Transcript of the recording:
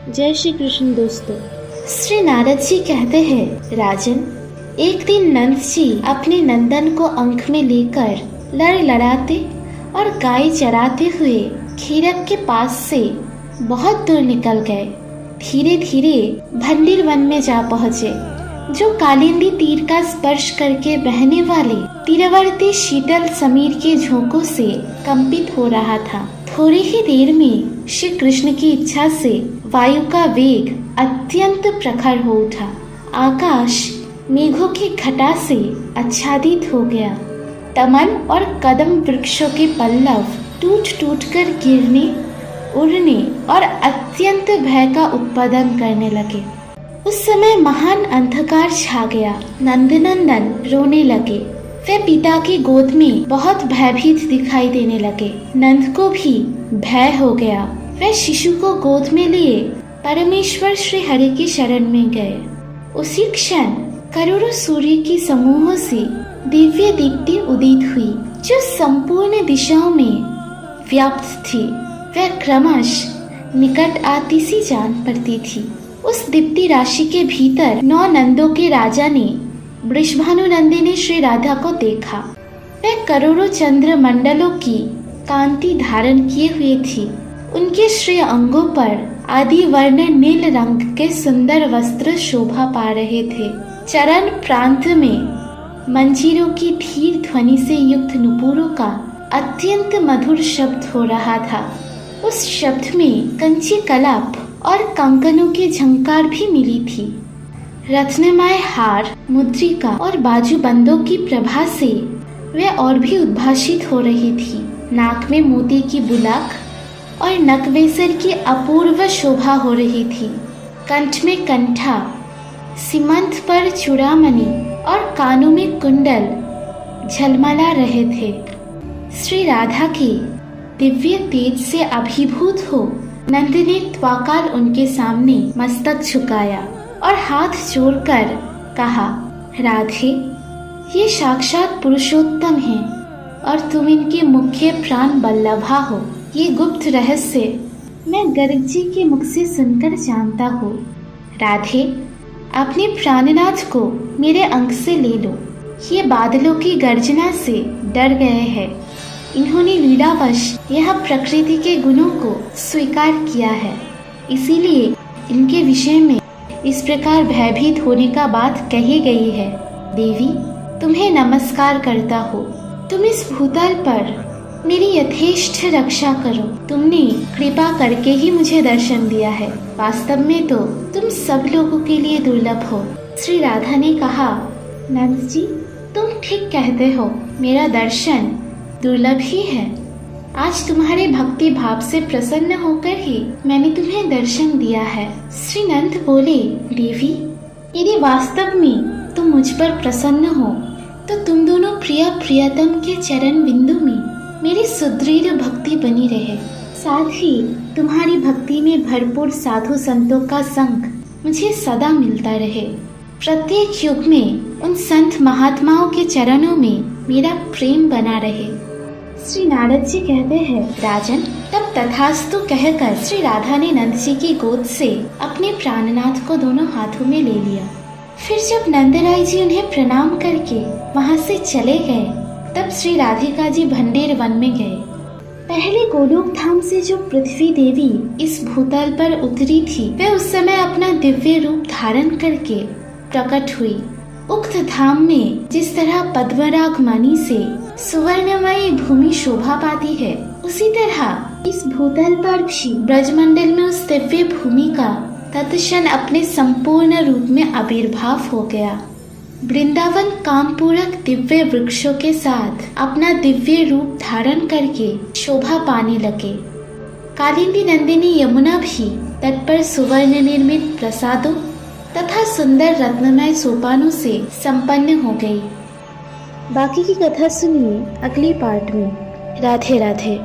जय श्री कृष्ण दोस्तों। श्री नारद जी कहते हैं, राजन, एक दिन नंद जी अपने नंदन को अंक में लेकर लड़ाते और गाय चराते हुए खीरक के पास से बहुत दूर निकल गए। धीरे धीरे भंडीर वन में जा पहुँचे, जो कालिंदी तीर का स्पर्श करके बहने वाले तीरवर्ती शीतल समीर के झोंकों से कंपित हो रहा था। थोड़ी ही देर में श्री कृष्ण की इच्छा से वायु का वेग अत्यंत प्रखर हो उठा। आकाश मेघों की घटा से आच्छादित हो गया। तमन और कदम वृक्षों के पल्लव टूट टूट कर गिरने, उड़ने और अत्यंत भय का उत्पादन करने लगे। उस समय महान अंधकार छा गया। नंदनंदन रोने लगे। वे पिता की गोद में बहुत भयभीत दिखाई देने लगे। नंद को भी भय हो गया। वे शिशु को गोद में लिए परमेश्वर श्री हरि की शरण में गए। उसी क्षण करोड़ों सूर्य की समूहों से दिव्य दीप्ति उदित हुई, जो संपूर्ण दिशाओं में व्याप्त थी। वह क्रमश निकट आती सी जान पड़ती थी। उस दीप्ति राशि के भीतर 9 नंदों के राजा ने वृषभानु नंदिनी श्री राधा को देखा। वह करोड़ों चंद्र मंडलों की कांति धारण किए हुए थी। उनके श्री अंगों पर आदि वर्ण नील रंग के सुंदर वस्त्र शोभा पा रहे थे। चरण प्रांत में मंजीरों की धीर ध्वनि से युक्त नुपुरों का अत्यंत मधुर शब्द हो रहा था। उस शब्द में कंची कलाप और कंकनों की झंकार भी मिली थी। रत्नमय हार, मुद्रिका और बाजूबंदों की प्रभा से वे और भी उद्भासित हो रही थी। नाक में मोती की बुलाक और नकवेसर की अपूर्व शोभा हो रही थी। कंठ में कंठा, सीमंत पर चूड़ामणि और कानों में कुंडल झलमला रहे थे। श्री राधा के दिव्य तेज से अभिभूत हो नंद ने त्वाकाल उनके सामने मस्तक झुकाया और हाथ जोड़कर कहा, राधे, ये साक्षात पुरुषोत्तम हैं और तुम इनके मुख्य प्राण बल्लभा हो। ये गुप्त रहस्य मैं गर्ग जी के मुख से सुनकर जानता हूँ। राधे, अपने प्राणनाथ को मेरे अंक से ले लो। ये बादलों की गर्जना से डर गए हैं। इन्होंने लीलावश यह प्रकृति के गुणों को स्वीकार किया है, इसीलिए इनके विषय में इस प्रकार भयभीत होने का बात कही गई है। देवी, तुम्हें नमस्कार करता हो। तुम इस भूतल पर मेरी यथेष्ट रक्षा करो। तुमने कृपा करके ही मुझे दर्शन दिया है। वास्तव में तो तुम सब लोगों के लिए दुर्लभ हो। श्री राधा ने कहा, नंद जी, तुम ठीक कहते हो। मेरा दर्शन दुर्लभ ही है। आज तुम्हारे भक्ति भाव से प्रसन्न होकर ही मैंने तुम्हें दर्शन दिया है। श्री नंद बोले, देवी, यदि वास्तव में तुम मुझ पर प्रसन्न हो तो तुम दोनों प्रिय प्रियतम के चरण बिंदु में मेरी सुदृढ़ भक्ति बनी रहे। साथ ही तुम्हारी भक्ति में भरपूर साधु संतों का संग मुझे सदा मिलता रहे। प्रत्येक युग में उन संत महात्माओं के चरणों में मेरा प्रेम बना रहे। श्री नारद जी कहते हैं, राजन, तब तथास्तु कहकर श्री राधा ने नंद जी की गोद से अपने प्राणनाथ को दोनों हाथों में ले लिया। फिर जब नंदराय जी उन्हें प्रणाम करके वहाँ से चले गए, तब श्री राधिका जी भंडेर वन में गए। पहले गोलोक धाम से जो पृथ्वी देवी इस भूतल पर उतरी थी, वह उस समय अपना दिव्य रूप धारण करके प्रकट हुई। उक्त धाम में जिस तरह पद्मराग मणि से सुवर्णमयी भूमि शोभा पाती है, उसी तरह इस भूतल पर भी ब्रजमंडल में उस दिव्य भूमि का तत्क्षण अपने संपूर्ण रूप में आविर्भाव हो गया। वृंदावन कामपूरक दिव्य वृक्षों के साथ अपना दिव्य रूप धारण करके शोभा पाने लगे। कालिंदी नंदिनी यमुना भी तट पर सुवर्ण निर्मित प्रसादों तथा सुंदर रत्नमय सोपानों से संपन्न हो गई। बाकी की कथा सुनिए अगली पार्ट में। राधे राधे।